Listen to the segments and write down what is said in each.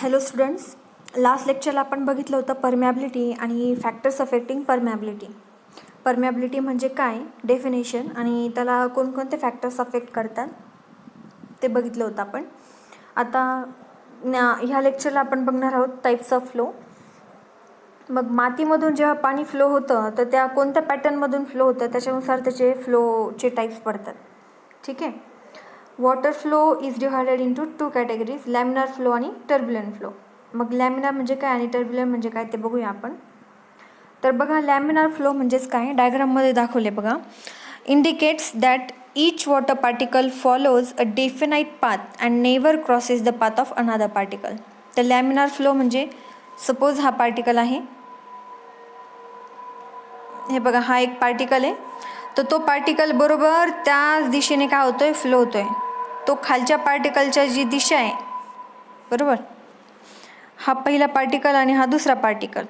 Hello students, last लेक्चरला आपण बघितलं होतं परमॅबिलिटी आणि फॅक्टर्स अफेक्टिंग परमॅबिलिटी. परमॅबिलिटी म्हणजे काय, डेफिनेशन, आणि त्याला कोणकोणते फॅक्टर्स अफेक्ट करतात ते बघितलं होतं आपण. आता ह्या लेक्चरला आपण बघणार आहोत टाईप्स ऑफ फ्लो. मग मातीमधून जेव्हा पाणी फ्लो होतं तर त्या कोणत्या पॅटर्नमधून फ्लो होतं त्याच्यानुसार त्याचे फ्लोचे टाईप्स पडतात. ठीक आहे. Water flow is divided into two categories, laminar flow आणि टर्ब्युलंट फ्लो. मग लॅमिनार म्हणजे काय आणि टर्ब्युलंट म्हणजे काय ते बघूया आपण. तर बघा, लॅमिनार फ्लो म्हणजेच काय, डायग्राममध्ये दाखवले बघा. Indicates that each water particle follows a definite path and never crosses the path of another particle. तर लॅमिनार फ्लो म्हणजे सपोज हा पार्टिकल आहे, हे बघा हा एक पार्टिकल आहे, तर तो पार्टिकल बरोबर त्याच दिशेने काय होतोय, फ्लो होतोय. तो खालच्या पार्टिकलच्या जी दिशा आहे, बरोबर, हा पहिला पार्टिकल आणि हा दुसरा पार्टिकल.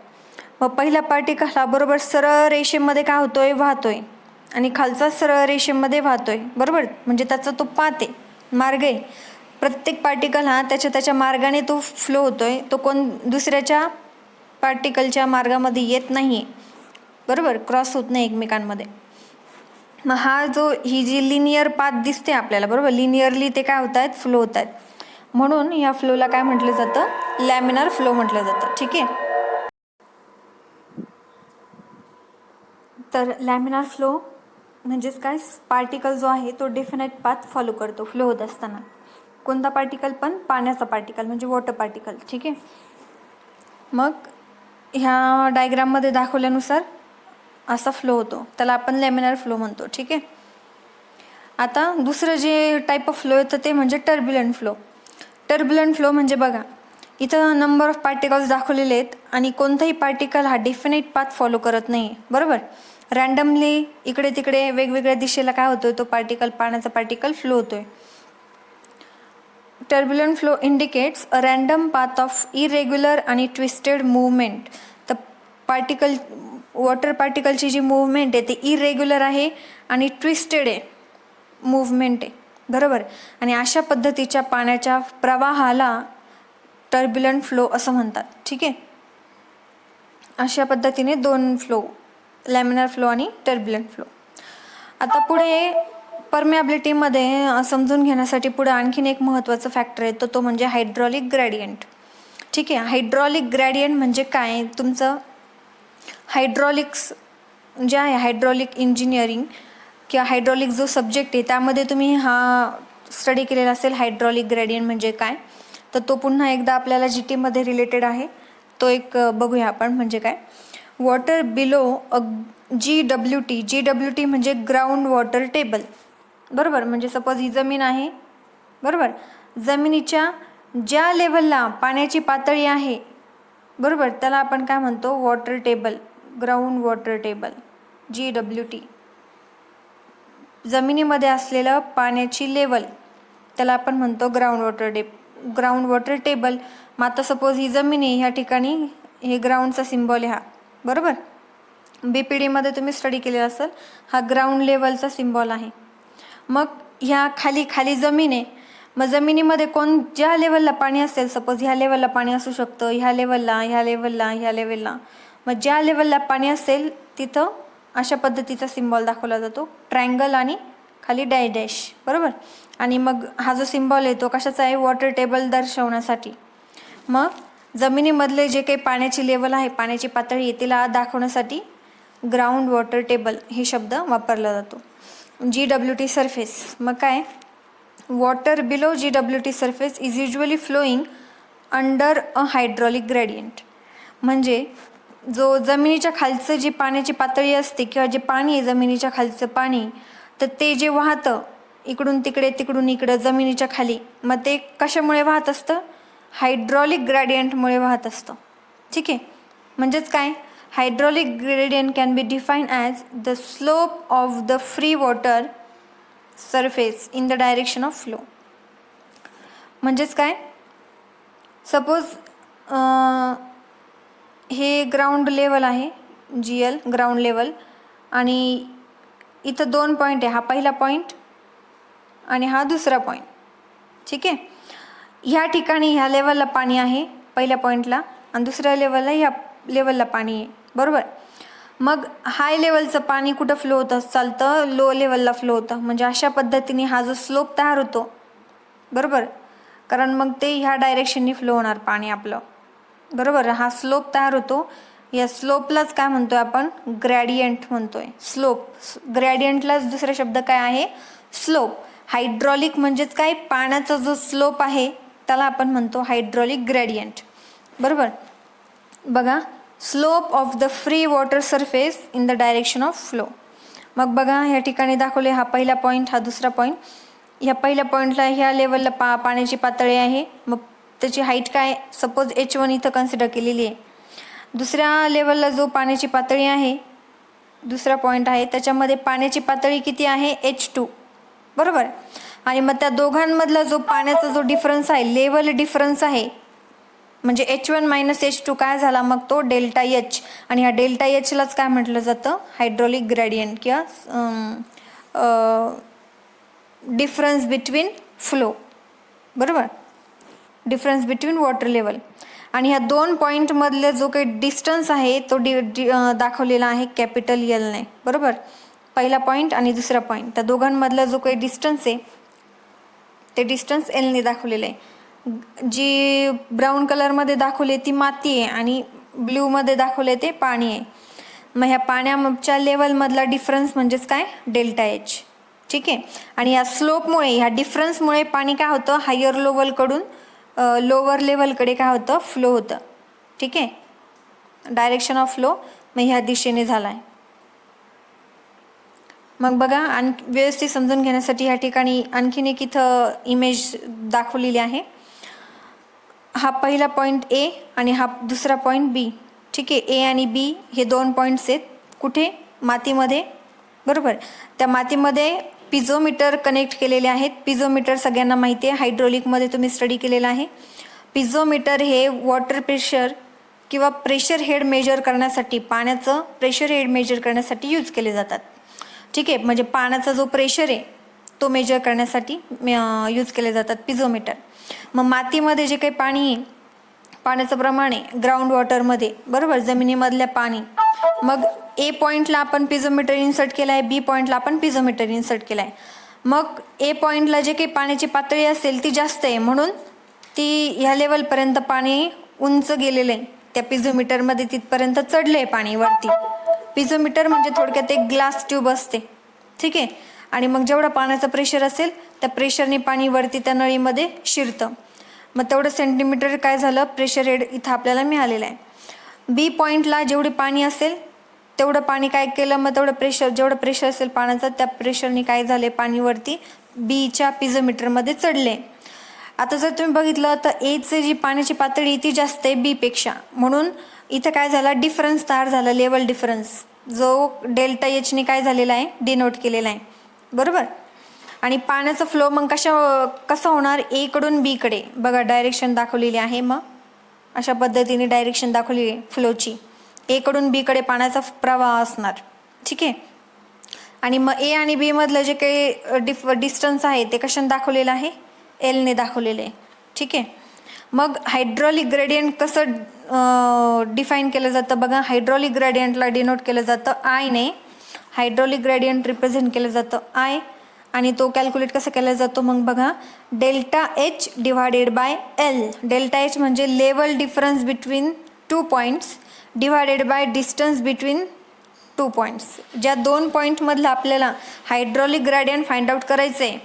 मग पहिला पार्टिकल हा बरोबर सरळ रेषेमध्ये काय होतोय, वाहतोय, आणि खालचा सरळ रेषेमध्ये वाहतोय, बरोबर. म्हणजे त्याचा तो पाथ आहे, मार्ग आहे. प्रत्येक पार्टिकल हा त्याच्या मार्गाने तो फ्लो होतोय, तो कोण दुसऱ्याच्या पार्टिकलच्या मार्गामध्ये येत नाही, बरोबर, क्रॉस होत नाही एकमेकांमध्ये. मग ही जी लिनियर पाथ दिसते आपल्याला, बरोबर, लिनियरली ते काय होत आहेत, फ्लो होत आहेत. म्हणून या फ्लोला काय म्हटलं जातं, लॅमिनार फ्लो म्हटलं जातं. ठीक आहे. तर लॅमिनार फ्लो म्हणजेच काय, पार्टिकल जो आहे तो डेफिनेट पाथ फॉलो करतो फ्लो होत असताना. कोणता पार्टिकल, पण पाण्याचा पार्टिकल म्हणजे वॉटर पार्टिकल. ठीक आहे. मग ह्या डायग्राममध्ये दाखवल्यानुसार असा फ्लो होतो, त्याला आपण लॅमिनार फ्लो म्हणतो. ठीक आहे. आता दुसरं जे टाईप ऑफ फ्लो येतं ते म्हणजे टर्ब्युलंट फ्लो. टर्ब्युलंट फ्लो म्हणजे बघा, इथं नंबर ऑफ पार्टिकल्स दाखवलेले आहेत आणि कोणताही पार्टिकल हा डेफिनेट पाथ फॉलो करत नाही, बरोबर. रँडमली इकडे तिकडे वेगवेगळ्या दिशेला काय होतोय, तो पार्टिकल, पाण्याचा पार्टिकल फ्लो होतोय. Turbulent flow indicates a random path of irregular आणि ट्विस्टेड मूवमेंट. तर पार्टिकल, वॉटर पार्टिकलची जी मूवमेंट आहे ती इरेग्युलर आहे आणि ट्विस्टेड आहे, मूवमेंट आहे, बरोबर. आणि अशा पद्धतीच्या पाण्याच्या प्रवाहाला टर्ब्युलंट फ्लो असं म्हणतात. ठीक आहे. अशा पद्धतीने दोन फ्लो, लॅमिनार फ्लो आणि टर्ब्युलंट फ्लो. आता पुढे परमियाबिलिटीमध्ये समजून घेण्यासाठी पुढे आणखीन एक महत्त्वाचं फॅक्टर येतो, तो म्हणजे हायड्रॉलिक ग्रेडियंट. ठीक आहे. हायड्रॉलिक ग्रेडियंट म्हणजे काय, तुमचं हायड्रॉलिक्स जे आहे, हायड्रॉलिक इंजिनिअरिंग किंवा हायड्रॉलिक जो सब्जेक्ट आहे त्यामध्ये तुम्ही हा स्टडी केलेला असेल, हायड्रॉलिक ग्रेडियंट म्हणजे काय. तर तो पुन्हा एकदा आपल्याला जी टीमध्ये रिलेटेड आहे, तो एक बघूया आपण म्हणजे काय. वॉटर बिलो अ GWT. GWT म्हणजे ग्राउंड वॉटर टेबल, बरोबर. म्हणजे सपोज ही जमीन आहे, बरोबर, जमिनीच्या ज्या लेवलला पाण्याची पातळी आहे, बरोबर, त्याला आपण काय म्हणतो, water table, ground water table, GWT. जमिनीमध्ये असलेलं पाण्याची लेवल त्याला आपण म्हणतो ग्राउंड वॉटर टेबल. मग आता सपोज ही जमीन आहे, ह्या ठिकाणी हे ग्राउंडचा सिम्बॉल आहे हा, बरोबर. BPDमध्ये तुम्ही स्टडी केलेला असेल, हा ग्राउंड लेवलचा सिम्बॉल आहे. मग ह्या खाली जमीन आहे, मग जमिनीमध्ये ज्या लेवलला पाणी असेल, सपोज ह्या लेवलला पाणी असू शकतं, ह्या लेवलला. मग ज्या लेवलला पाणी असेल तिथं अशा पद्धतीचा सिम्बॉल दाखवला जातो, ट्रायंगल आणि खाली डॅश, बरोबर. आणि मग हा जो सिम्बॉल आहे तो कशाचा आहे, वॉटर टेबल दर्शवण्यासाठी. मग जमिनीमधले जे काही पाण्याची लेवल आहे, पाण्याची पातळी आहे, तिला दाखवण्यासाठी ग्राउंड वॉटर टेबल हे शब्द वापरला जातो. GWT सरफेस, मग काय, water below GWT surface is usually flowing under a hydraulic gradient. म्हणजे जो जमिनीच्या खालचं जी पाण्याची पातळी असते किंवा जे पाणी आहे जमिनीच्या खालचं पाणी, तर ते जे वाहतं इकडून तिकडे तिकडून इकडं जमिनीच्या खाली, मग ते कशामुळे वाहत असतं, हायड्रॉलिक ग्रेडियंटमुळे वाहत असतं. ठीक आहे. म्हणजेच काय, hydraulic gradient can be define as the slope of the free water surface in the direction of flow. म्हणजेच काय, सपोज हे ग्राउंड लेवल आहे, GL ग्राउंड लेवल, आणि इथं 2 पॉईंट आहे, हा पहिला पॉईंट आणि हा दुसरा पॉईंट. ठीक आहे. ह्या ठिकाणी ह्या लेवलला पाणी आहे पहिल्या पॉईंटला आणि दुसऱ्या लेवलला ह्या लेवलला पाणी आहे, बरोबर. मग हाय लेवलचं पाणी कुठं फ्लो होतं चालतं, लो लेवलला फ्लो होतं. म्हणजे अशा पद्धतीने हा जो स्लोप तयार होतो, बरोबर, कारण मग ते ह्या डायरेक्शननी फ्लो होणार पाणी आपलं, बरोबर. हा स्लोप तयार होतो. या स्लोपलाच काय म्हणतोय आपण, ग्रॅडियंट म्हणतोय. स्लोप, ग्रॅडियंटलाच दुसरा शब्द काय आहे, स्लोप. हायड्रॉलिक म्हणजेच काय, पाण्याचा जो स्लोप आहे त्याला आपण म्हणतो हायड्रॉलिक ग्रॅडियंट, बरोबर. बघा, slope of the free water surface in the direction of flow. मग बघा ह्या ठिकाणी दाखवले, हा पहिला पॉईंट, हा दुसरा पॉईंट. ह्या पहिल्या पॉईंटला ह्या लेवलला पाण्याची पातळी आहे, मग त्याची हाईट काय, सपोज H1 इथं कन्सिडर केलेली आहे. दुसऱ्या लेवलला जो पाण्याची पातळी आहे, दुसरा पॉईंट आहे, त्याच्यामध्ये पाण्याची पातळी किती आहे, H2, बरोबर. आणि मग त्या दोघांमधला जो पाण्याचा जो डिफरन्स आहे, लेवल डिफरन्स आहे, म्हणजे H1 - H2 काय झाला, मग तो डेल्टा H. आणि ह्या डेल्टा Hलाच काय म्हटलं जातं, हायड्रॉलिक ग्रॅडियंट किंवा डिफरन्स बिटवीन फ्लो, बरोबर, डिफरन्स बिटवीन वॉटर लेवल. आणि ह्या दोन पॉईंटमधले जो काही डिस्टन्स आहे तो दाखवलेला आहे कॅपिटल Lने, बरोबर. पहिला पॉईंट आणि दुसरा पॉईंट, त्या दोघांमधला जो काही डिस्टन्स आहे ते डिस्टन्स Lने दाखवलेलं आहे. जी ब्राऊन कलरमध्ये दाखवले ती माती आहे आणि ब्ल्यूमध्ये दाखवले ते पाणी आहे. मग ह्या पाण्याच्या लेवलमधला डिफरन्स म्हणजेच काय, डेल्टा H, ठीक आहे. आणि या स्लोपमुळे, ह्या डिफरन्समुळे पाणी काय होतं, हायर लेवलकडून लोअर लेवलकडे काय होतं, फ्लो होतं, ठीक आहे. डायरेक्शन ऑफ फ्लो मग ह्या दिशेने झाला आहे. मग बघा, व्यवस्थित समजून घेण्यासाठी ह्या ठिकाणी आणखीन एक इथं इमेज दाखवलेली आहे. हा पहिला पॉईंट A आणि हा दुसरा पॉईंट B, ठीक आहे. A आणि B हे दोन पॉईंट्स आहेत, कुठे, मातीमध्ये, बरोबर. त्या मातीमध्ये पिझोमीटर कनेक्ट केलेले आहेत. पिझोमीटर सगळ्यांना माहिती आहे, हायड्रोलिकमध्ये तुम्ही स्टडी केलेला आहे. पिझोमीटर हे वॉटर प्रेशर किंवा प्रेशर हेड मेजर करण्यासाठी, पाण्याचं प्रेशर हेड मेजर करण्यासाठी यूज केले जातात, ठीक आहे. म्हणजे पाण्याचा जो प्रेशर आहे तो मेजर करण्यासाठी यूज केले जातात पिझोमीटर. मग मातीमध्ये जे काही पाणी आहे, पाण्याचं प्रमाण आहे ग्राउंड वॉटरमध्ये, बरोबर, जमिनीमधल्या पाणी. मग A पॉईंटला आपण पिझोमीटर इन्सर्ट केला आहे, B पॉईंटला आपण पिझोमीटर इन्सर्ट केला आहे. मग A पॉईंटला जे काही पाण्याची पातळी असेल ती जास्त आहे, म्हणून ती ह्या लेवलपर्यंत पाणी उंच गेलेलं आहे, त्या पिझोमीटरमध्ये तिथपर्यंत चढलं आहे पाणी वरती. पिझोमीटर म्हणजे थोडक्यात एक ग्लास ट्यूब असते, ठीक आहे. आणि मग जेवढं पाण्याचं प्रेशर असेल त्या प्रेशरने पाणी वरती त्या नळीमध्ये शिरतं. मग तेवढं सेंटीमीटर काय झालं, प्रेशर हेड इथं आपल्याला मिळालेलं आहे. B पॉईंटला जेवढे पाणी असेल तेवढं पाणी काय केलं, मग तेवढं प्रेशर, जेवढं प्रेशर असेल पाण्याचं त्या प्रेशरने काय झाले, पाणी वरती Bच्या पिझोमीटरमध्ये चढले. आता जर तुम्ही बघितलं तर Aची जी पाण्याची पातळी ती जास्त आहे B पेक्षा, म्हणून इथं काय झाला, डिफरन्स तयार झाला, लेवल डिफरन्स, जो डेल्टा Hने काय झालेला आहे, डिनोट केलेला आहे, बरोबर. आणि पाण्याचा फ्लो मग कसा होणार, A कडून B कडे, बघा डायरेक्शन दाखवलेली आहे. मग अशा पद्धतीने डायरेक्शन दाखवली आहे फ्लोची, A कडून B कडे पाण्याचा प्रवाह असणार, ठीक आहे. आणि मग A आणि B मधलं जे काही डिस्टन्स आहे ते कशाने दाखवलेलं आहे, Lने दाखवलेलं आहे, ठीक आहे. मग हायड्रॉलिक ग्रेडियंट कसं डिफाईन केलं जातं, बघा, हायड्रॉलिक ग्रेडियंटला डिनोट केलं जातं आयने. हायड्रॉलिक ग्रेडियंट रिप्रेझेंट केलं जातं आय, आणि तो कॅल्क्युलेट कसा केला जातो, मग बघा, delta H divided by L. Delta H म्हणजे level difference between two points divided by distance between two points. ज्या दोन पॉईंटमधलं आपल्याला हायड्रॉलिक ग्रेडियंट फाइंड आउट करायचं आहे,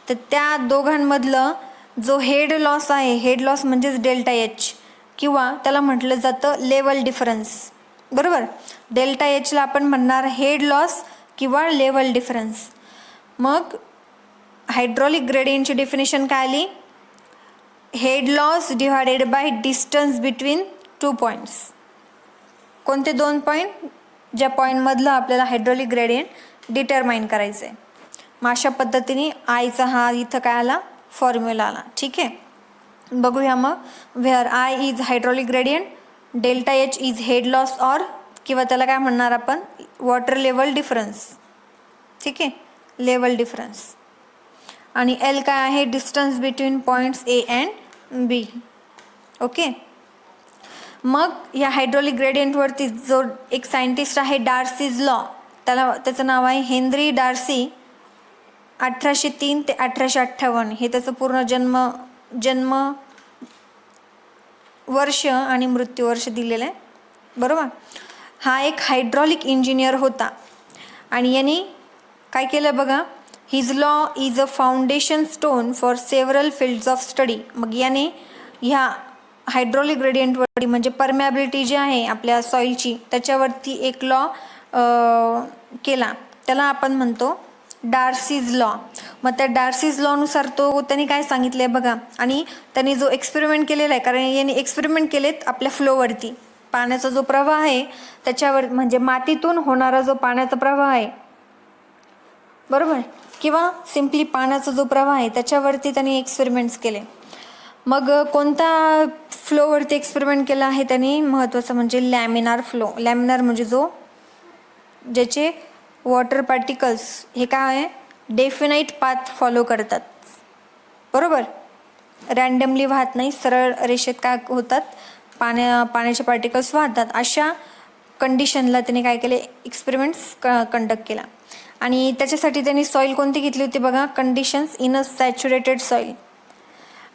तर त्या दोघांमधलं जो हेड लॉस आहे, हेड लॉस म्हणजेच डेल्टा H, किंवा त्याला म्हटलं जातं लेवल डिफरन्स, बरोबर. डेल्टा Hला आपण म्हणणार हेड लॉस किंवा लेवल डिफरन्स. मग हायड्रॉलिक ग्रेडियंटची डेफिनेशन काय आली, head loss divided by distance between two points. कोणते दोन पॉईंट, ज्या पॉईंटमधलं आपल्याला हायड्रॉलिक ग्रेडियंट डिटरमाइन करायचं आहे. मग अशा पद्धतीने आयचा हा इथं काय आला, फॉर्म्युला आला, ठीक आहे. बघूया मग, wear I is hydraulic gradient, delta H is head loss or, किंवा त्याला काय म्हणणार आपण, वॉटर लेवल डिफरन्स, ठीक आहे, लेवल डिफरन्स. आणि L काय आहे, distance between points A and B, okay. मग या हायड्रॉलिक ग्रेडियंटवरती जो एक सायंटिस्ट आहे डार्सीज लॉ, त्याचं नाव आहे हेनरी डार्सी, 1803 ते 1858 हे त्याचं पूर्ण जन्म वर्ष आणि मृत्यूवर्ष दिलेलं आहे, बरोबर. हा एक हायड्रॉलिक इंजिनियर होता आणि यांनी काय केलं बघा, his law is a foundation stone for several fields of study. मग याने ह्या हायड्रॉलिक ग्रेडियंटवरती म्हणजे परमॅबिलिटी जी आहे आपल्या सॉईलची त्याच्यावरती एक लॉ केला, त्याला आपण म्हणतो डार्सीज लॉ. मग त्या डार्सीज लॉनुसार त्यांनी काय सांगितलं आहे बघा, आणि त्यांनी जो एक्सपेरिमेंट केलेला आहे, कारण यांनी एक्सपेरिमेंट केलेत आपल्या फ्लोवरती, पाण्याचा जो प्रवाह आहे त्याच्यावर, म्हणजे मातीतून होणारा जो पाण्याचा प्रवाह आहे, बरोबर, किंवा सिम्पली पाण्याचा जो प्रवाह आहे त्याच्यावरती त्यांनी एक्सपेरिमेंट्स केले. मग कोणत्या फ्लोवरती एक्सपेरिमेंट केला आहे त्यांनी, महत्त्वाचं म्हणजे लॅमिनार फ्लो. लॅमिनार म्हणजे ज्याचे वॉटर पार्टिकल्स हे काय आहे, डेफिनाईट पाथ फॉलो करतात, बरोबर, रँडमली वाहत नाही, सरळ रेषेत काय होतात, पाण्याचे पार्टिकल्स वाहतात. अशा कंडिशनला त्यांनी काय केले, एक्सपेरिमेंट्स कंडक्ट केला. आणि त्याच्यासाठी त्यांनी सॉईल कोणती घेतली होती बघा, conditions in a saturated soil.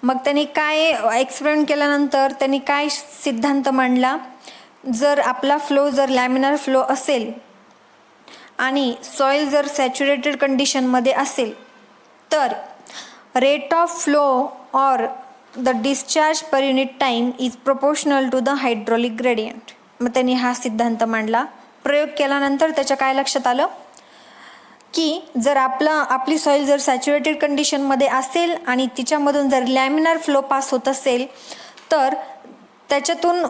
मग त्यांनी काय एक्सपेरिमेंट केल्यानंतर त्यांनी काय सिद्धांत मांडला, जर आपला फ्लो जर लॅमिनार फ्लो असेल आणि सॉईल जर सॅच्युरेटेड कंडिशनमध्ये असेल तर rate of flow or the discharge per unit time is proportional to the hydraulic gradient. मग त्यांनी हा सिद्धांत मांडला. प्रयोग केल्यानंतर त्याच्या काय लक्षात आलं की जर आपली सॉईल जर सॅच्युरेटेड कंडिशनमध्ये असेल आणि तिच्यामधून जर लॅमिनार फ्लो पास होत असेल तर त्याच्यातून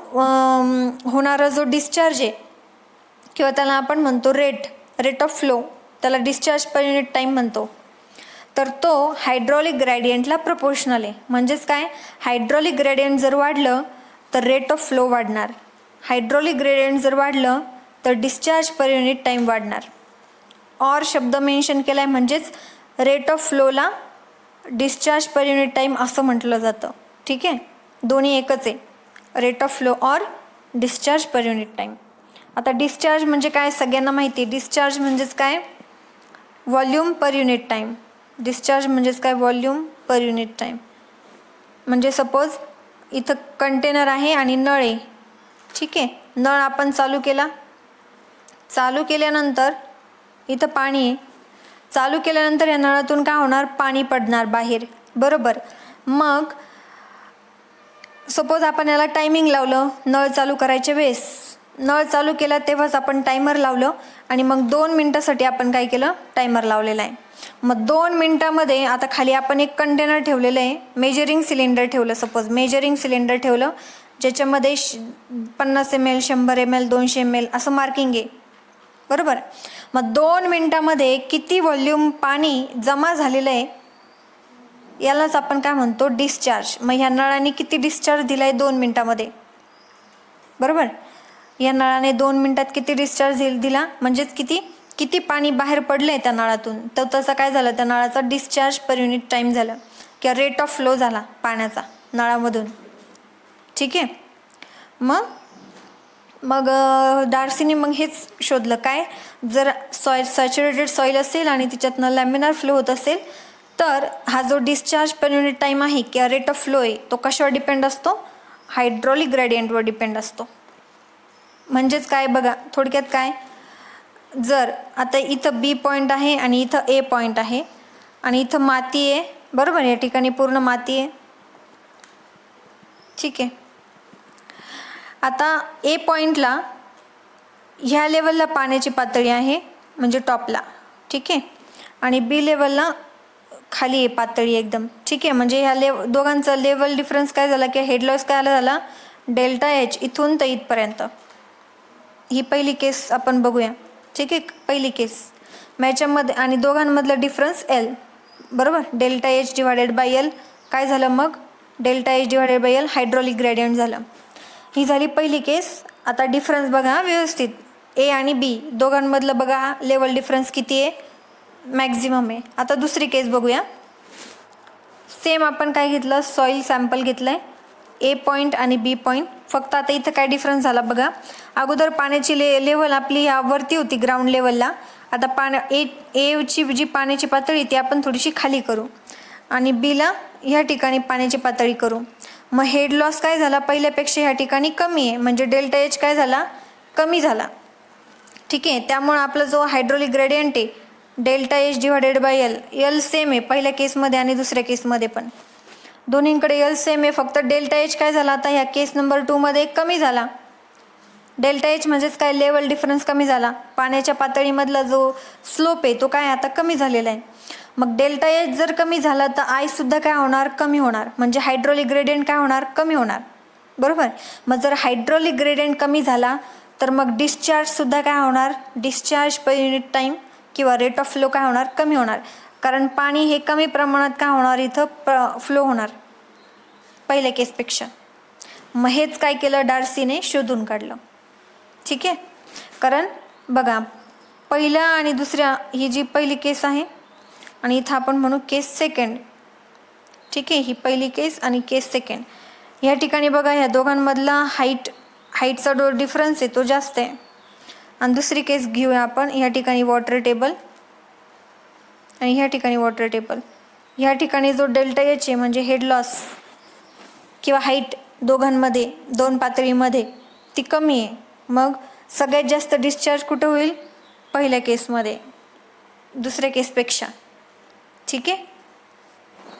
होणारा जो डिस्चार्ज आहे किंवा त्याला आपण म्हणतो रेट ऑफ फ्लो, त्याला डिस्चार्ज पर युनिट टाईम म्हणतो, तर तो हायड्रॉलिक ग्रेडियंटला प्रपोर्शनल आहे. म्हणजेच काय, हायड्रॉलिक ग्रेडियंट जर वाढलं तर रेट ऑफ फ्लो वाढणार, हायड्रॉलिक ग्रेडियंट जर वाढलं तर डिस्चार्ज पर युनिट टाईम वाढणार. ऑर शब्द मेन्शन केला आहे, म्हणजेच रेट ऑफ फ्लोला डिस्चार्ज पर युनिट टाईम असं म्हटलं जातं. ठीक आहे, दोन्ही एकच आहे, rate of flow or discharge per unit time. आता डिस्चार्ज म्हणजे काय सगळ्यांना माहिती आहे, डिस्चार्ज म्हणजेच काय, volume per unit time. Discharge म्हणजेच काय, व्हॉल्यूम पर युनिट टाईम. म्हणजे सपोज इथं कंटेनर आहे आणि नळ आहे, ठीक आहे, नळ आपण चालू केल्यानंतर इथं पाणी आहे, चालू केल्यानंतर या नळातून काय होणार, पाणी पडणार बाहेर, बरोबर. मग सपोज आपण याला टायमिंग लावलं, नळ चालू करायच्या वेळेस नळ चालू केला तेव्हाच आपण टायमर लावलं आणि मग 2 मिनटासाठी आपण काय केलं, टायमर लावलेला आहे. मग 2 मिनटामध्ये आता खाली आपण एक कंटेनर ठेवलेलं आहे, मेजरिंग सिलेंडर ठेवलं, सपोज मेजरिंग सिलेंडर ठेवलं ज्याच्यामध्ये 50 ml 100 ml 200 ml असं मार्किंग आहे, बरोबर. मग 2 मिनटामध्ये किती व्हॉल्यूम पाणी जमा झालेलं आहे यालाच आपण काय म्हणतो, डिस्चार्ज. मग ह्या नळाने किती डिस्चार्ज दिला आहे 2 मिनटामध्ये, बरोबर. या नळाने 2 मिनटात किती डिस्चार्ज दिला, म्हणजेच किती पाणी बाहेर पडलं आहे त्या नळातून, तर तसं काय झालं, त्या नळाचा डिस्चार्ज पर युनिट टाईम झालं किंवा रेट ऑफ फ्लो झाला पाण्याचा नळामधून. ठीक आहे, मग डार्सीने मग हेच शोधलं काय, जर सॅच्युरेटेड सॉईल असेल आणि तिच्यातनं लॅमिनार फ्लो होत असेल तर हा जो डिस्चार्ज पर युनिट टाईम आहे किंवा रेट ऑफ फ्लो आहे तो कशावर डिपेंड असतो, हायड्रॉलिक ग्रेडियंटवर डिपेंड असतो. म्हणजेच काय बघा, थोडक्यात काय, जर आता इथं बी पॉईंट आहे आणि इथं ए पॉईंट आहे आणि इथं माती आहे, बरोबर, या ठिकाणी पूर्ण माती आहे, ठीक आहे. आता ए पॉईंटला ह्या लेवलला पाण्याची पातळी आहे म्हणजे टॉपला, ठीक आहे, आणि बी लेवलला खाली आहे पातळी एकदम, ठीक आहे. म्हणजे ह्या दोघांचा लेवल डिफरन्स काय झाला की हेड लॉस काय झाला, डेल्टा एच इथून तर इथपर्यंत. ही पहिली केस आपण बघूया, ठीक आहे, पहिली केस. याच्यामध्ये आणि दोघांमधलं डिफरन्स एल, बरोबर, delta H divided by L काय झालं, मग delta H divided by L hydraulic gradient झालं. ही झाली पहिली केस. आता डिफरन्स बघा व्यवस्थित, ए आणि बी दोघांमधलं बघा लेवल डिफरन्स किती आहे, मॅक्झिमम आहे. आता दुसरी केस बघूया. सेम आपण काय घेतलं, सॉईल सॅम्पल घेतलं आहे, ए पॉईंट आणि बी पॉईंट फक्त आता इथं काय डिफरन्स झाला बघा, अगोदर पाण्याची लेवल आपली वरती होती ग्राउंड लेवलला, आता एची जी पाण्याची पातळी ती आपण थोडीशी खाली करू आणि बीला ह्या ठिकाणी पाण्याची पातळी करू. मग हेड लॉस काय झाला, पहिल्यापेक्षा ह्या ठिकाणी कमी आहे, म्हणजे डेल्टा एच काय झाला, कमी झाला. ठीक आहे, त्यामुळे आपला जो हायड्रोलिक ग्रेडियंट आहे delta H divided by L, L same आहे पहिल्या केसमध्ये आणि दुसऱ्या केसमध्ये पण, दोन्हीकडे एल सेम आहे, फक्त डेल्टा एच काय झाला आता ह्या केस नंबर 2 मध्ये कमी झाला. डेल्टा एच म्हणजेच काय, लेवल डिफरन्स कमी झाला, पाण्याच्या पातळीमधला जो स्लोप आहे तो काय आता कमी झालेला आहे. मग डेल्टा एच जर कमी झाला तर आय सुद्धा काय होणार, कमी होणार, म्हणजे हायड्रोलिक ग्रेडियंट काय होणार, कमी होणार. बरोबर. मग जर हायड्रोलिक ग्रेडियंट कमी झाला तर मग डिस्चार्ज सुद्धा काय होणार, डिस्चार्ज पर युनिट टाईम किंवा रेट ऑफ फ्लो काय होणार, कमी होणार, कारण पाणी हे कमी प्रमाणात काय होणार इथं फ्लो होणार पहिल्या केसपेक्षा. मग हेच काय केलं, डार्सीने शोधून काढलं. ठीक आहे, कारण बघा पहिल्या आणि दुसऱ्या, ही जी पहिली केस आहे आणि इथं आपण म्हणू केस सेकंड. ठीक आहे, ही पहिली केस आणि केस सेकंड, ह्या ठिकाणी बघा ह्या दोघांमधला हाईटचा जो डिफरन्स आहे तो जास्त आहे. आणि दुसरी केस घेऊया आपण, ह्या ठिकाणी वॉटर टेबल आणि ह्या ठिकाणी वॉटर टेबल. ह्या ठिकाणी जो डेल्टा एच आहे म्हणजे हेड लॉस किंवा हाईट दोघांमध्ये, दोन पातळीमध्ये ती कमी आहे. मग सगळ्यात जास्त डिस्चार्ज कुठं होईल, पहिल्या केसमध्ये, दुसऱ्या केसपेक्षा. ठीक आहे,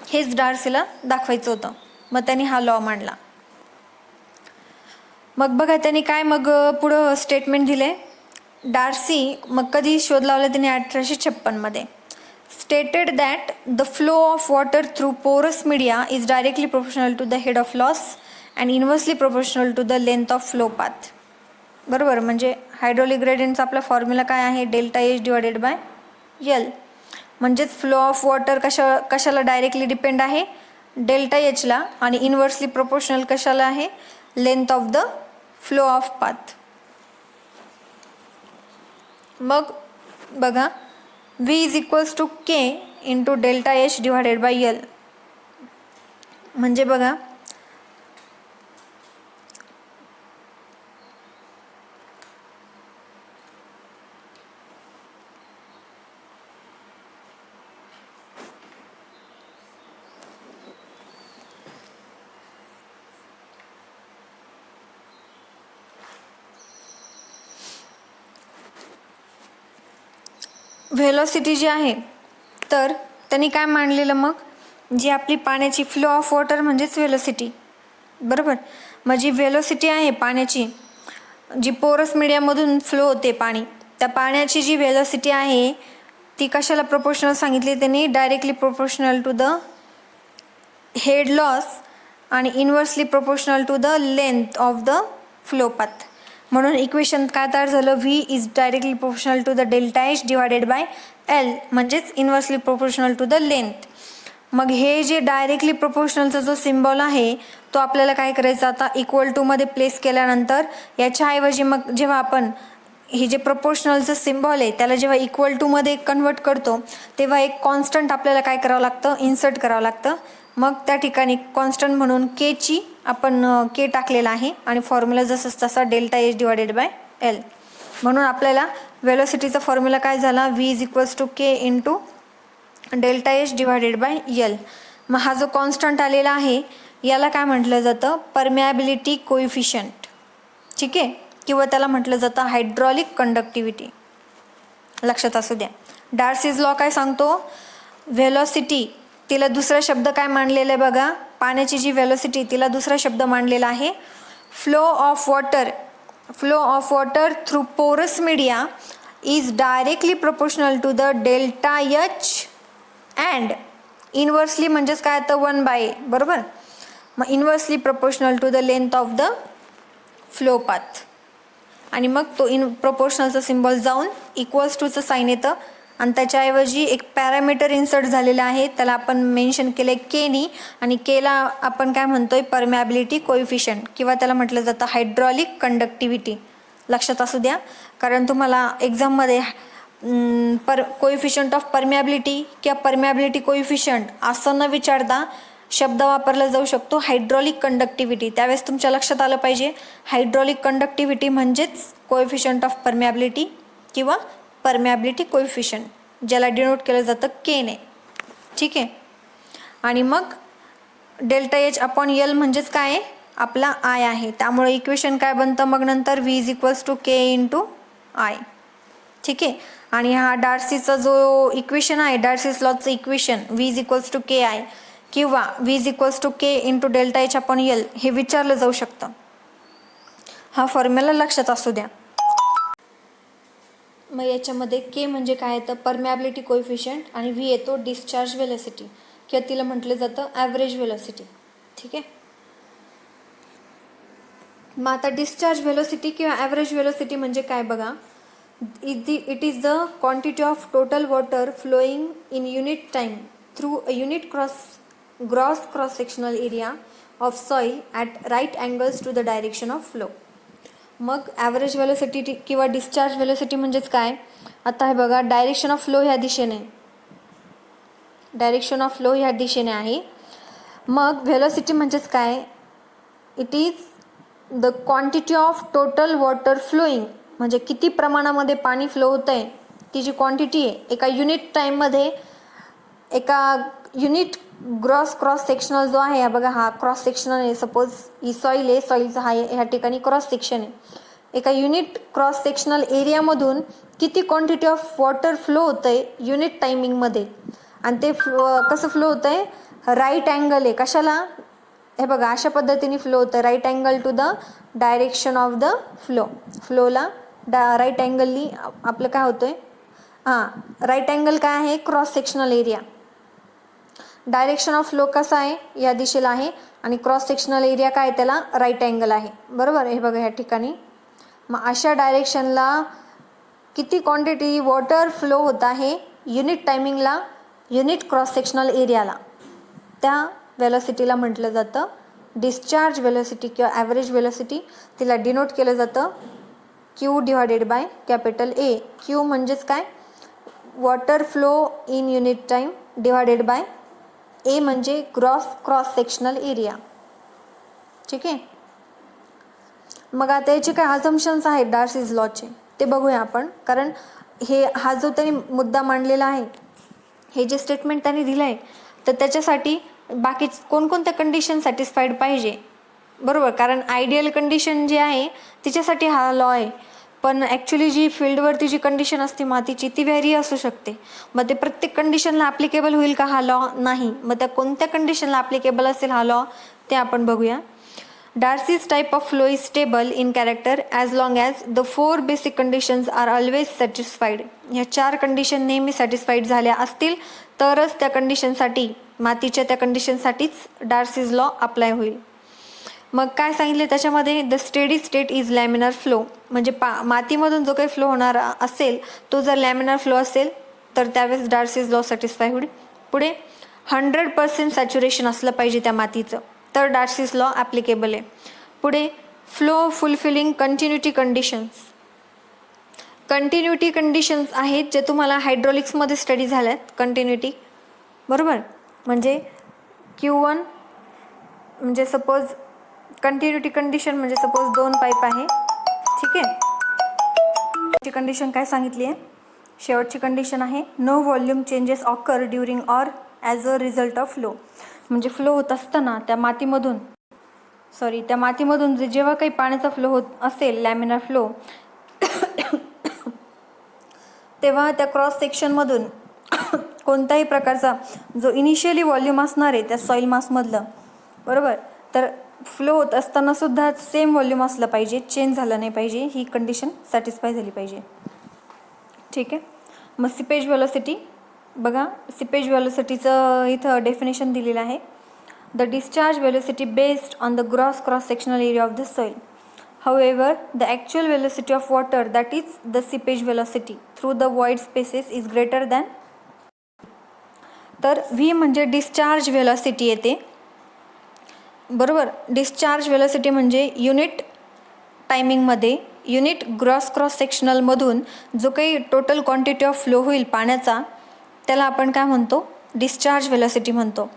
हेच डार्सीला दाखवायचं होतं, मग त्यांनी हा लॉ मांडला. मग बघा त्यांनी काय मग पुढं स्टेटमेंट दिले. डार्सी मग कधी शोध लावला त्यांनी, 1856 मध्ये. Stated that the flow of water through porous media is directly proportional to the head of loss and inversely proportional to the length of flow path. बरोबर, म्हणजे हायड्रोलिक ग्रेडियंटचा आपला फॉर्म्युला काय आहे, delta H divided by L. म्हणजेच flow of water कशाला directly depend आहे, delta एचला, आणि इन्व्हर्सली प्रोपोर्शनल कशाला आहे, length of the flow of path. मग बघा V is equals to K into delta H divided by L. म्हणजे बघा व्हेलॉसिटी जी आहे तर त्यांनी काय मांडलेलं, मग जी आपली पाण्याची फ्लो ऑफ वॉटर म्हणजेच व्हेलॉसिटी. बरोबर, मग जी व्हेलॉसिटी आहे पाण्याची, जी पोरस मीडियामधून फ्लो होते पाणी, त्या पाण्याची जी व्हेलॉसिटी आहे ती कशाला प्रोपोर्शनल सांगितली त्यांनी, directly proportional to the head loss आणि inversely proportional to the length of the flow path. म्हणून इक्वेशन काय तयार झालं, V is directly proportional to the delta H divided by L, म्हणजेच inversely proportional to the length. मग हे जे directly प्रोपोर्शनलचा जो सिम्बॉल आहे तो आपल्याला काय करायचा, आता इक्वल टू मध्ये प्लेस केल्यानंतर याच्याऐवजी मग जेव्हा आपण हे जे प्रोपोर्शनलचं सिम्बॉल आहे त्याला जेव्हा इक्वल टू मध्ये कन्वर्ट करतो तेव्हा एक कॉन्स्टंट आपल्याला काय करावं लागतं, इन्सर्ट करावं लागतं. मग त्या ठिकाणी कॉन्स्टंट म्हणून केची आपण के टाकलेला आहे आणि फॉर्म्युला जसं तसा delta H divided by L. म्हणून आपल्याला वेलोसिटीचा फॉर्म्युला काय झाला, V is equals to K into delta H divided by L. मग हा जो कॉन्स्टंट आलेला आहे याला काय म्हटलं जातं, परमियाबिलिटी कोइफिशियंट. ठीक आहे, किंवा त्याला म्हटलं जातं हायड्रॉलिक कंडक्टिव्हिटी. लक्षात असू द्या. डार्सीज लॉ काय सांगतो, व्हेलॉसिटी तिला दुसरा शब्द काय मांडलेला आहे बघा, पाण्याची जी व्हेलॉसिटी तिला दुसरा शब्द मांडलेला आहे flow of water through porous media is directly proportional to the delta H and inversely म्हणजेच काय तर 1/a. बरोबर, मग inversely proportional to the length of the flow path. आणि मग तो प्रोपोर्शनलचा सिम्बॉल जाऊन इक्वल्स टूचं साईन येतं आणि त्याच्याऐवजी एक पॅरामीटर इन्सर्ट झालेला आहे, त्याला आपण मेन्शन केलं आहे केनी, आणि केला आपण काय म्हणतोय, परमियाबिलिटी कोइफिशियंट किंवा त्याला म्हटलं जातं हायड्रॉलिक कंडक्टिव्हिटी. लक्षात असू द्या, कारण तुम्हाला एक्झाममध्ये कोइफिशियंट ऑफ परमियाबिलिटी किंवा परमियाबिलिटी कोइफिशियंट असं न विचारता शब्द वापरला जाऊ शकतो हायड्रॉलिक कंडक्टिव्हिटी. त्यावेळेस तुमच्या लक्षात आलं पाहिजे हायड्रॉलिक कंडक्टिव्हिटी म्हणजेच कोएफिशियंट ऑफ परमियाबिलिटी किंवा परमियाबिलिटी कोएफिशियंट, ज्याला डिनोट केलं जातं के ने. ठीक आहे. आणि मग डेल्टा एच अपॉन एल म्हणजेच काय आहे, आपला आय आहे. त्यामुळे इक्वेशन काय बनतं मग नंतर V is equals to K into I. ठीक आहे. आणि हा डार्सीचा जो इक्वेशन आहे, डार्सीस लॉचं equation V is equals to K I किंवा V is equals to K into delta H upon L हे विचारलं जाऊ शकतं. हा फॉर्म्युला लक्षात असू द्या. मग याच्यामध्ये के म्हणजे काय येतं, परमियाबिलिटी कोएफिशियंट, आणि व्ही येतो डिस्चार्ज वेलोसिटी किंवा तिला म्हटलं जातं ॲव्हरेज वेलोसिटी. ठीक आहे. मग आता डिस्चार्ज वेलोसिटी किंवा ॲव्हरेज वेलोसिटी म्हणजे काय बघा, it is the quantity of total water flowing in unit time through a unit gross cross sectional area of soil at right angles to the direction of flow. मग average velocity किंवा discharge velocity म्हणजेच काय, आता हे बघा direction of flow ह्या दिशेने, direction of flow ह्या दिशेने आहे. मग वेलोसिटी म्हणजेच काय, it is the quantity of total water flowing, म्हणजे किती प्रमाणामध्ये पाणी फ्लो होतं आहे ती जी क्वांटिटी आहे एका युनिट टाईममध्ये, एका युनिट ग्रॉस क्रॉस सेक्शनल जो आहे, बघा हा क्रॉस सेक्शनल आहे, सपोज ही सॉईल आहे, सॉईलचा हा ह्या ठिकाणी क्रॉस सेक्शन आहे, एका युनिट क्रॉस सेक्शनल एरियामधून किती क्वांटिटी ऑफ वॉटर फ्लो होतं आहे युनिट टायमिंगमध्ये, आणि ते कसं फ्लो होतं आहे, राईट अँगल आहे कशाला, हे बघा अशा पद्धतीने फ्लो होतं, right angle to the direction of the फ्लोला राईट अँगलनी आपलं काय होतं आहे, हां राईट अँगल काय आहे, cross sectional area. Direction of flow कसा आहे, या दिशेला आहे, आणि क्रॉस सेक्शनल एरिया काय त्याला राईट अँगल आहे. बरोबर, हे बघा ह्या ठिकाणी. मग अशा डायरेक्शनला किती क्वांटिटी वॉटर फ्लो होत आहे युनिट टायमिंगला युनिट क्रॉस सेक्शनल एरियाला, त्या वेलोसिटीला म्हटलं जातं डिस्चार्ज वेलोसिटी किंवा ॲव्हरेज वेलोसिटी. तिला डिनोट केलं जातं Q divided by capital A. Q म्हणजेच काय, water flow in unit time divided by A म्हणजे क्रॉस सेक्शनल एरिया. ठीक आहे. मग आता याचे काय अझम्पशन्स आहेत डार्सीज लॉचे ते बघूया आपण, कारण हा जो त्यांनी मुद्दा मांडलेला आहे, हे जे स्टेटमेंट त्यांनी दिलं आहे, तर त्याच्यासाठी बाकी कोणकोणत्या कंडिशन सॅटिस्फाईड पाहिजे. बरोबर, कारण आयडियल कंडिशन जी आहे तिच्यासाठी हा लॉ आहे, पण ॲक्च्युली जी फील्डवरती जी कंडिशन असते मातीची ती व्हेरी असू शकते. मग ते प्रत्येक कंडिशनला ॲप्लिकेबल होईल का हा लॉ, नाही. मग त्या कोणत्या कंडिशनला ॲप्लिकेबल असेल हा लॉ ते आपण बघूया. Darcy's type of flow is stable in character as long as the 4 basic conditions are always satisfied. ह्या 4 कंडिशन नेहमी सॅटिस्फाईड झाल्या असतील तरच त्या कंडिशनसाठी, मातीच्या त्या कंडिशनसाठीच डार्सीज लॉ अप्लाय होईल. मग काय सांगितले त्याच्यामध्ये, the steady state is laminar flow, म्हणजे मातीमधून जो काही फ्लो होणार असेल तो जर लॅमिनार फ्लो असेल तर त्यावेळेस डार्सीज लॉ सॅटिस्फाय होईल. पुढे 100% सॅच्युरेशन असलं पाहिजे त्या मातीचं तर डार्सीज लॉ ॲप्लिकेबल आहे. पुढे flow fulfilling continuity conditions. Continuity conditions आहेत जे तुम्हाला हायड्रॉलिक्समध्ये स्टडी झाल्यात. कंटिन्युटी, बरोबर, म्हणजे Q1 म्हणजे सपोज कंटिन्युटी कंडिशन म्हणजे सपोज 2 पाईप आहे. ठीक आहे. ची कंडिशन काय सांगितली आहे, शेवटची कंडिशन आहे no volume changes occur during or as a result of flow. म्हणजे फ्लो होत असताना त्या मातीमधून जेव्हा काही पाण्याचा फ्लो होत असेल लॅमिनार फ्लो तेव्हा त्या क्रॉस सेक्शनमधून कोणत्याही प्रकारचा जो इनिशियली व्हॉल्यूम असणार आहे त्या सॉईल मासमधलं, बरोबर, तर फ्लो होत असताना सुद्धा सेम व्हॉल्यूम असलं पाहिजे, चेंज झालं नाही पाहिजे, ही कंडिशन सॅटिस्फाय झाली पाहिजे. ठीक आहे. मग सिपेज वेलोसिटी बघा, सिपेज वेलोसिटीचं इथं डेफिनेशन दिलेलं आहे. The discharge velocity based on the gross cross sectional area of the soil. However, the actual velocity of water, that is the seepage velocity through the void spaces is greater than. तर V म्हणजे discharge velocity येते. बरोबर, discharge velocity म्हणजे unit टायमिंगमध्ये unit gross cross सेक्शनलमधून जो काही total quantity of flow होईल पाण्याचा त्याला आपण काय म्हणतो, डिस्चार्ज वेलोसिटी म्हणतो.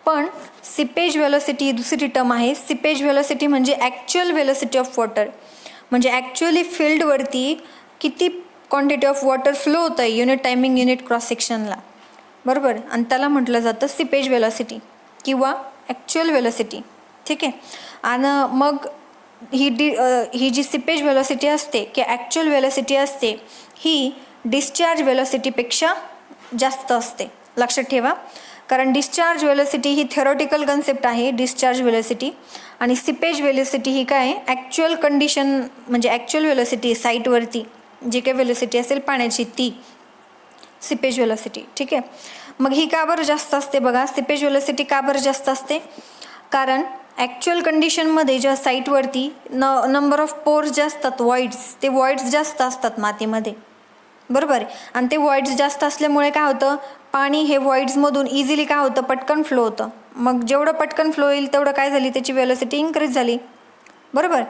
पण सिपेज व्हेलॉसिटी ही दुसरी टर्म आहे. सिपेज व्हेलॉसिटी म्हणजे ॲक्च्युअल व्हेलॉसिटी ऑफ वॉटर, म्हणजे ॲक्च्युअली फील्डवरती किती क्वांटिटी ऑफ वॉटर फ्लो होतं आहे युनिट टायमिंग युनिट क्रॉस सेक्शनला, बरोबर. आणि त्याला म्हटलं जातं सिपेज व्हेलॉसिटी किंवा ॲक्च्युअल व्हेलॉसिटी. ठीक आहे. आणि मग ही जी सिपेज व्हेलॉसिटी असते की ॲक्च्युअल व्हेलॉसिटी असते ही डिस्चार्ज व्हेलॉसिटीपेक्षा जास्त असते, लक्षात ठेवा. कारण डिस्चार्ज व्हेलॉसिटी ही थेरॉटिकल कन्सेप्ट आहे, डिस्चार्ज व्हेलॉसिटी. आणि सिपेज व्हेलॉसिटी ही काय आहे, ॲक्च्युअल कंडिशन म्हणजे ॲक्च्युअल व्हेलॉसिटी साईटवरती जी काही व्हेलॉसिटी असेल पाण्याची ती सिपेज व्हेलॉसिटी. ठीक आहे. मग ही का बरं जास्त असते बघा, सिपेज व्हेलॉसिटी का बरं जास्त असते, कारण ॲक्च्युअल कंडिशनमध्ये ज्या साईटवरती नंबर ऑफ पोर्स जे असतात वॉइड्स, ते वॉइड्स जास्त असतात मातीमध्ये, बरोबर. आणि ते वॉइड्स जास्त असल्यामुळे काय होतं, पाणी हे वॉइड्समधून इझिली काय होतं, पटकन फ्लो होतं. मग जेवढं पटकन फ्लो होईल तेवढं काय झाली, त्याची व्हेलॉसिटी इन्क्रीज झाली, बरोबर.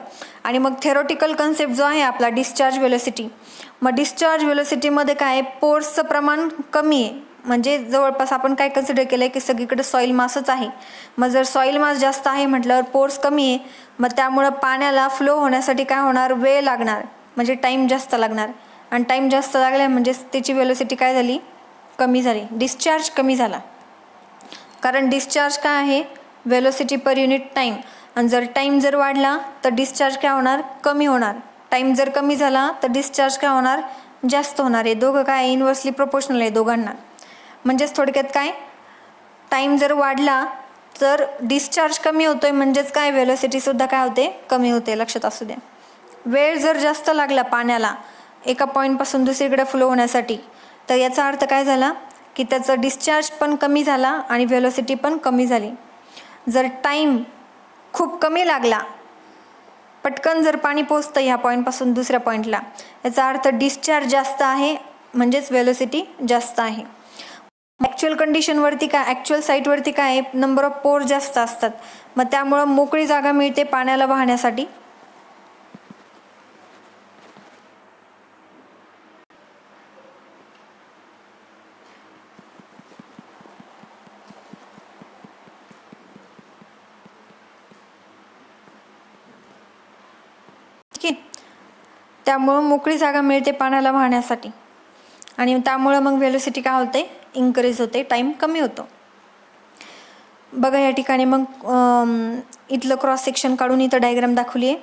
आणि मग थेरॉटिकल कन्सेप्ट जो आहे आपला डिस्चार्ज व्हेलॉसिटी, मग डिस्चार्ज व्हेलॉसिटीमध्ये काय पोर्सचं प्रमाण कमी आहे, म्हणजे जवळपास आपण काय कन्सिडर केलं आहे की सगळीकडे सॉईल मासच आहे. मग जर सॉईल मास जास्त आहे म्हटल्यावर पोर्स कमी आहे, मग त्यामुळं पाण्याला फ्लो होण्यासाठी काय होणार, वेळ लागणार, म्हणजे टाईम जास्त लागणार. आणि टाईम जास्त लागला म्हणजे त्याची व्हेलॉसिटी काय झाली, कमी झाली, डिस्चार्ज कमी झाला. कारण डिस्चार्ज काय आहे, व्हेलॉसिटी पर युनिट टाईम. आणि जर टाईम जर वाढला तर डिस्चार्ज काय होणार, कमी होणार. टाईम जर कमी झाला तर डिस्चार्ज काय होणार, जास्त होणार. आहे दोघं काय इन्व्हर्सली प्रोपोर्शनल आहे दोघांना. म्हणजेच थोडक्यात काय, टाईम जर वाढला तर डिस्चार्ज कमी होतोय, म्हणजेच काय व्हेलॉसिटीसुद्धा काय होते, कमी होते, लक्षात असू द्या. वेळ जर जास्त लागला पाण्याला एका पॉईंटपासून दुसरीकडे फ्लो होण्यासाठी तर याचा अर्थ काय झाला की त्याचं डिस्चार्ज पण कमी झाला आणि व्हेलॉसिटी पण कमी झाली. जर टाईम खूप कमी लागला, पटकन जर पाणी पोचतं ह्या पॉईंटपासून दुसऱ्या पॉईंटला, याचा अर्थ डिस्चार्ज जास्त आहे, म्हणजेच व्हेलॉसिटी जास्त आहे. ॲक्च्युअल कंडिशनवरती काय, ॲक्च्युअल साईटवरती काय नंबर ऑफ पोर जास्त असतात, मग त्यामुळं मोकळी जागा मिळते पाण्याला वाहण्यासाठी. ठीक आहे. त्यामुळं मोकळी जागा मिळते पाण्याला वाहण्यासाठी आणि त्यामुळं मग व्हेलॉसिटी काय होते, इन्क्रीज होते, टाईम कमी होतो. बघा या ठिकाणी मग इथलं क्रॉस सेक्शन काढून इथं डायग्राम दाखवली आहे.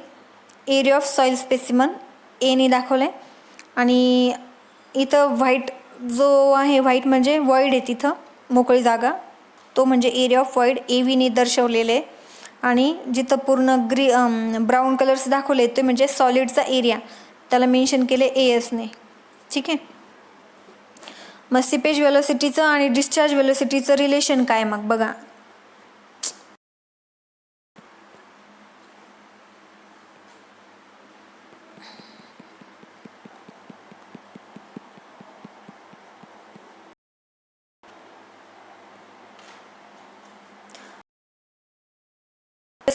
एरिया ऑफ सॉईल स्पेसिमन एने दाखवलं आहे आणि इथं व्हाईट जो आहे, व्हाईट म्हणजे वॉइड आहे, तिथं मोकळी जागा, तो म्हणजे एरिया ऑफ वॉइड AVने दर्शवलेले आहे. आणि जिथं पूर्ण ब्राऊन कलर्स दाखवले ते म्हणजे सॉलिडचा एरिया, त्याला मेन्शन केले ASने. ठीक आहे. मग सिपेज व्हेलॉसिटीचं आणि डिस्चार्ज व्हेलॉसिटीचं रिलेशन काय मग बघा.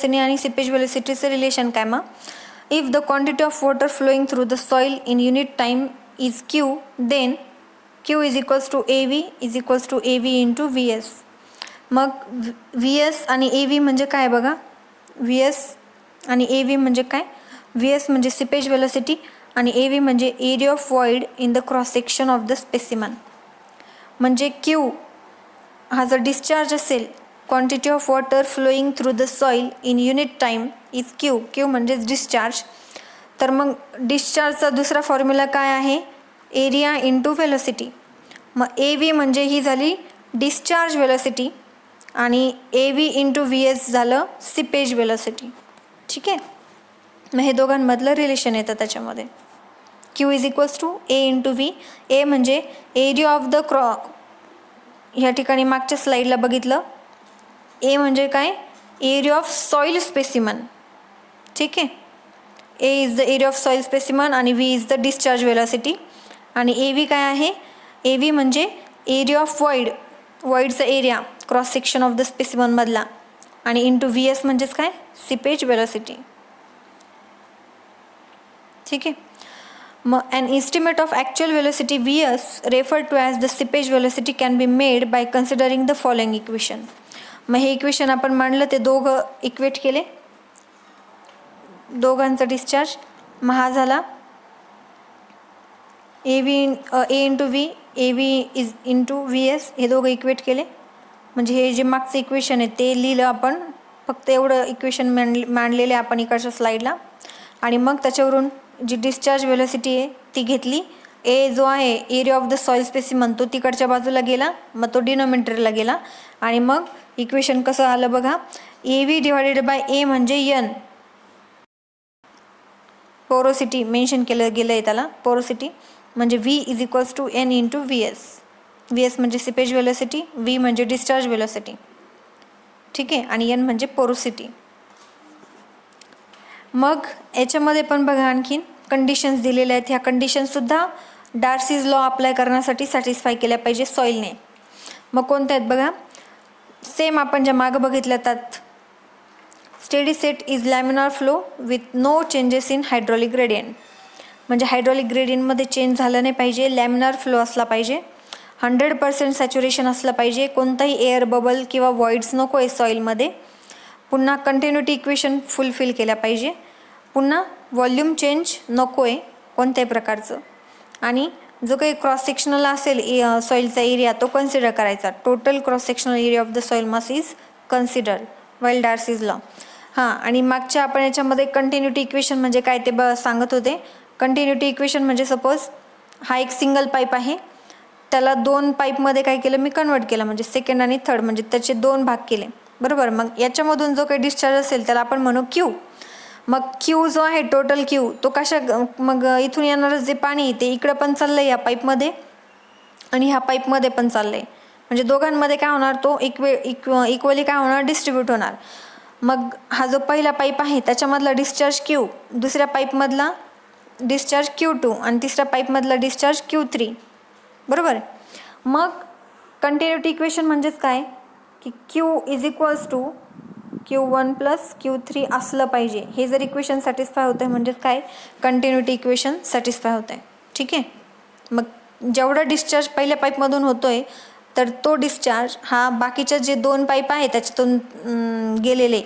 आणि सिपेज व्हेलॉसिटीचं रिलेशन काय मग, if the quantity of water flowing through the soil in unit time is Q, then Q is equals to AV into VS. मग VS आणि AV म्हणजे काय बघा, VS आणि AV म्हणजे काय, VS म्हणजे सिपेज व्हेलॉसिटी आणि AV म्हणजे area of void in the cross section of the specimen. म्हणजे Q हा जर डिस्चार्ज असेल, quantity of water flowing through the soil in unit time is Q म्हणजेच डिस्चार्ज. तर मग डिस्चार्जचा दुसरा फॉर्म्युला काय आहे, एरिया इंटू व्हेलॉसिटी. मग AV म्हणजे ही झाली डिस्चार्ज व्हेलॉसिटी आणि AV इंटू VS झालं सिपेज व्हेलॉसिटी. ठीक आहे. मग हे दोघांमधलं रिलेशन येतं त्याच्यामध्ये. Q is equals to A into V. A म्हणजे एरिया ऑफ द ह्या ठिकाणी मागच्या स्लाईडला बघितलं, A म्हणजे काय, एरिया ऑफ सॉईल स्पेसिमन. ठीक आहे. A is the area of soil specimen आणि V is the discharge velocity. आणि AV काय आहे, AV म्हणजे एरिया ऑफ वॉइडचा area cross section of the स्पेसिमनमधला आणि इंटू VS म्हणजेच काय, सिपेज व्हेलॉसिटी. ठीक आहे. मग an estimate of actual velocity VS referred to as the seepage velocity can be made by considering the following equation. मग हे इक्वेशन आपण मांडलं, ते दोघं इक्वेट केले, दोघांचा डिस्चार्ज. मग हा झाला A into V, A V is into V S, हे दोघं इक्वेट केले. म्हणजे हे जे मागचं इक्वेशन आहे ते लिहिलं आपण, फक्त एवढं इक्वेशन मांडलेले आपण इकडच्या स्लाईडला. आणि मग त्याच्यावरून जी डिस्चार्ज व्हेलॉसिटी आहे ती घेतली. ए जो आहे area of the soil specimen, तो तिकडच्या बाजूला गेला, मग तो डिनोमिनेटरला गेला. आणि मग इक्वेशन कसं आलं बघा, A V divided by A म्हणजे एन, पोरोसिटी मेन्शन केलं गेलं आहे त्याला, पोरोसिटी म्हणजे V is equals to N into V S. V S म्हणजे सिपेज व्हेलॉसिटी, व्ही म्हणजे डिस्चार्ज व्हेलॉसिटी, ठीक आहे, आणि एन म्हणजे पोरोसिटी. मग याच्यामध्ये पण बघा आणखीन कंडिशन्स दिलेल्या आहेत. ह्या कंडिशनसुद्धा डार्सीज लॉ अप्लाय करण्यासाठी सॅटिस्फाय केल्या पाहिजे सॉईलने. मग कोणत्या आहेत बघा, सेम आपण ज्या मागं बघितल्या त्यात. Steady state is laminar flow with no changes in hydraulic gradient, म्हणजे हायड्रॉलिक ग्रेडियंटमध्ये चेंज झालं नाही पाहिजे, लॅमिनार फ्लो असला पाहिजे, 100% सॅच्युरेशन असलं पाहिजे, कोणताही एअर बबल किंवा वॉइड्स नको आहे सॉईलमध्ये. पुन्हा कंटिन्युटी इक्वेशन फुलफिल केल्या पाहिजे. पुन्हा व्हॉल्यूम चेंज नको आहे कोणत्याही प्रकारचं. आणि जो काही क्रॉस सेक्शनल असेल सॉईलचा एरिया तो कन्सिडर करायचा. Total cross sectional area of the soil mass is consider while Darcy's law. हां, आणि मागच्या आपण याच्यामध्ये कंटिन्युटी इक्वेशन म्हणजे काय ते सांगत होते. कंटिन्युटी इक्वेशन म्हणजे सपोज हा एक सिंगल पाईप आहे, त्याला 2 पाईपमध्ये काय केलं मी कन्वर्ट केलं, म्हणजे सेकंड आणि थर्ड, म्हणजे त्याचे 2 भाग केले, बरोबर. मग याच्यामधून जो काही डिस्चार्ज असेल त्याला आपण म्हणू क्यू. मग क्यू जो आहे टोटल क्यू तो मग इथून येणारं जे पाणी ते इकडं पण चाललं आहे या पाईपमध्ये आणि ह्या पाईपमध्ये पण चाललं आहे, म्हणजे दोघांमध्ये काय होणार, तो इक्वली काय होणार, डिस्ट्रीब्यूट होणार. मग हा जो पहिला पाईप आहे त्याच्यामधला डिस्चार्ज क्यू, दुसऱ्या पाईपमधला डिस्चार्ज Q2 आणि तिसऱ्या पाईपमधला डिस्चार्ज Q3, बरोबर. मग कंटिन्युटी इक्वेशन म्हणजेच काय की Q is equals to Q1 plus Q3 असलं पाहिजे. हे जर इक्वेशन सॅटिस्फाय होतं आहे म्हणजेच काय, कंटिन्युटी इक्वेशन सॅटिस्फाय होतं आहे, ठीक आहे. मग जेवढा डिस्चार्ज पहिल्या पाईपमधून होतो आहे तर तो डिस्चार्ज हा बाकीच्या जे 2 पाईप आहे त्याच्यातून गेलेले,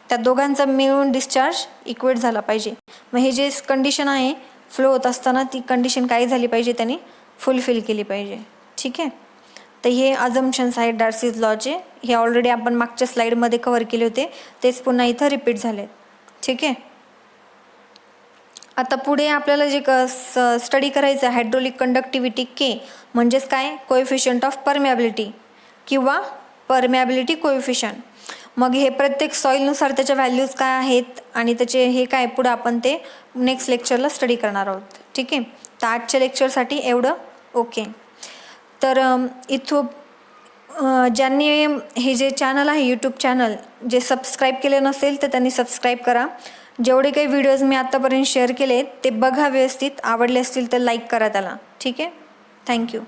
त्या दोघांचा मिळून डिस्चार्ज इक्वेट झाला पाहिजे. मग हे जे कंडिशन आहे फ्लो होत असताना ती कंडिशन काय झाली पाहिजे, त्यांनी फुलफिल केली पाहिजे, ठीक आहे. तर हे अजम्पशन्स आहेत डार्सीज लॉचे. हे ऑलरेडी आपण मागच्या स्लाईडमध्ये कव्हर केले होते, तेच पुन्हा इथं रिपीट झाले, ठीक आहे. आता पुढे आपल्याला जे स्टडी करायचं आहे हायड्रोलिक कंडक्टिव्हिटी के, म्हणजेच काय, कोएफिशियंट ऑफ परमेबिलिटी किंवा परमेबिलिटी कोएफिशियंट. मग हे प्रत्येक सॉईलनुसार त्याच्या व्हॅल्यूज काय आहेत आणि त्याचे हे काय, पुढं आपण ते नेक्स्ट लेक्चरला स्टडी करणार आहोत, ठीक आहे. तर आजच्या लेक्चरसाठी एवढं ओके. तर इथं ज्यांनी हे जे चॅनल आहे यूट्यूब चॅनल जे सबस्क्राईब केले नसेल तर त्यांनी सबस्क्राईब करा. जेवढे काही व्हिडिओज मी आत्तापर्यंत शेअर केले ते बघा व्यवस्थित, आवडले असतील तर लाईक करा त्याला, ठीक आहे. थँक्यू.